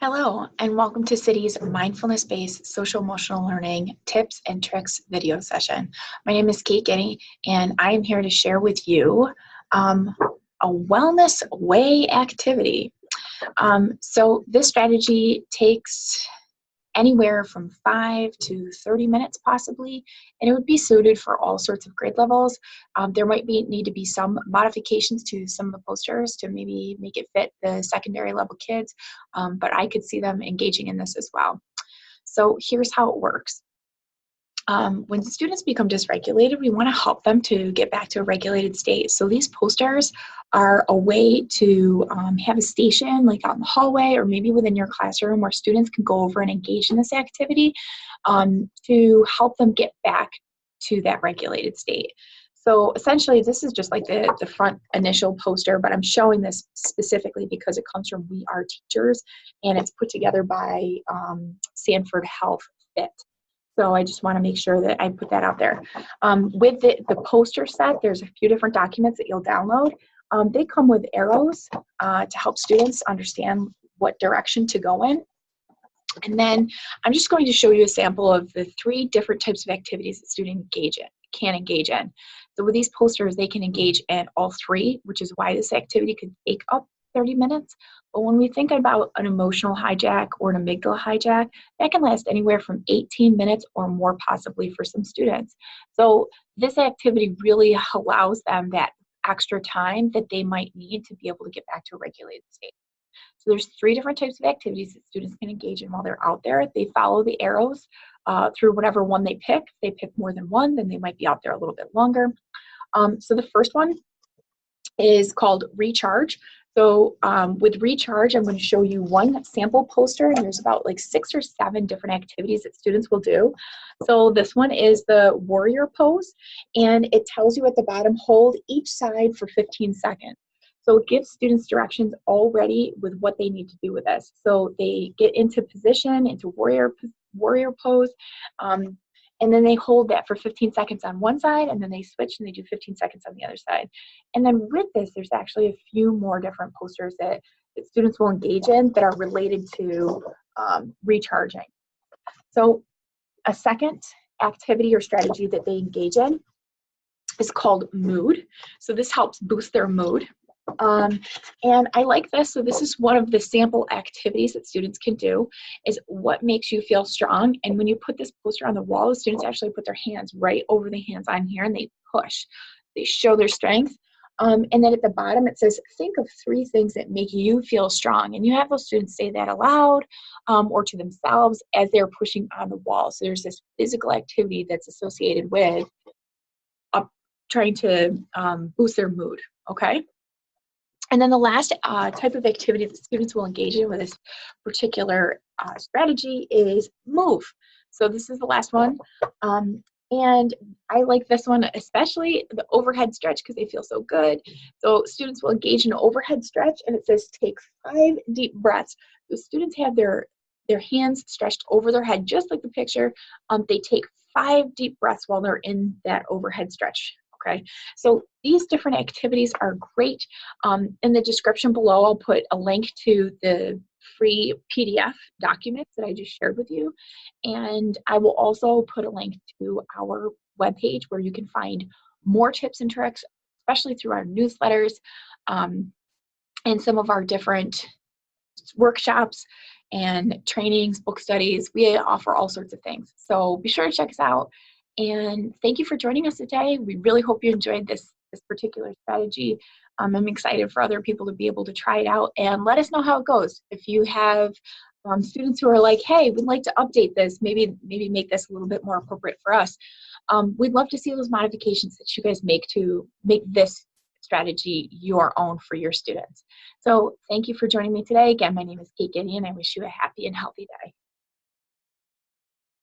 Hello, and welcome to City's mindfulness-based social emotional learning tips and tricks video session. My name is Kate Guinea, and I am here to share with you a wellness way activity. So this strategy takes anywhere from 5 to 30 minutes possibly, and it would be suited for all sorts of grade levels. There might need to be some modifications to some of the posters to maybe make it fit the secondary level kids, but I could see them engaging in this as well. So here's how it works. When students become dysregulated, we want to help them to get back to a regulated state. So these posters are a way to have a station like out in the hallway or maybe within your classroom where students can go over and engage in this activity to help them get back to that regulated state. So essentially, this is just like the front initial poster, but I'm showing this specifically because it comes from We Are Teachers, and it's put together by Sanford Health Fit. So I just want to make sure that I put that out there. With the poster set, there's a few different documents that you'll download. They come with arrows to help students understand what direction to go in. And then I'm just going to show you a sample of the 3 different types of activities that students can engage in. So with these posters, they can engage in all 3, which is why this activity could take up 30 minutes. But when we think about an emotional hijack or an amygdala hijack, that can last anywhere from 18 minutes or more possibly for some students. So this activity really allows them that extra time that they might need to be able to get back to a regulated state. So there's 3 different types of activities that students can engage in while they're out there. They follow the arrows through whatever one they pick. If they pick more than one, then they might be out there a little bit longer. So the first one is called Recharge. So with Recharge, I'm going to show you one sample poster, and there's about like 6 or 7 different activities that students will do. So this one is the warrior pose, and it tells you at the bottom, hold each side for 15 seconds. So it gives students directions already with what they need to do with this. So they get into position, into warrior pose, and then they hold that for 15 seconds on one side, and then they switch and they do 15 seconds on the other side. And then with this, there's actually a few more different posters that students will engage in that are related to recharging. So a second activity or strategy that they engage in is called mood. So this helps boost their mood. And I like this. So this is one of the sample activities that students can do is what makes you feel strong. And when you put this poster on the wall, the students actually put their hands right over the hands on here and they push. They show their strength. And then at the bottom, it says, think of 3 things that make you feel strong. And you have those students say that aloud or to themselves as they're pushing on the wall. So there's this physical activity that's associated with trying to boost their mood, okay? And then the last type of activity that students will engage in with this particular strategy is move. So this is the last one. And I like this one, especially the overhead stretch because they feel so good. So students will engage in an overhead stretch, and it says take 5 deep breaths. The students have their hands stretched over their head, just like the picture. They take 5 deep breaths while they're in that overhead stretch. Okay, so these different activities are great. In the description below, I'll put a link to the free PDF documents that I just shared with you. And I will also put a link to our webpage where you can find more tips and tricks, especially through our newsletters and some of our different workshops and trainings, book studies. We offer all sorts of things. So be sure to check us out. And thank you for joining us today. We really hope you enjoyed this particular strategy. I'm excited for other people to be able to try it out and let us know how it goes. If you have students who are like, hey, we'd like to update this, maybe make this a little bit more appropriate for us. We'd love to see those modifications that you guys make to make this strategy your own for your students. So thank you for joining me today. Again, my name is Kate Guinea, and I wish you a happy and healthy day.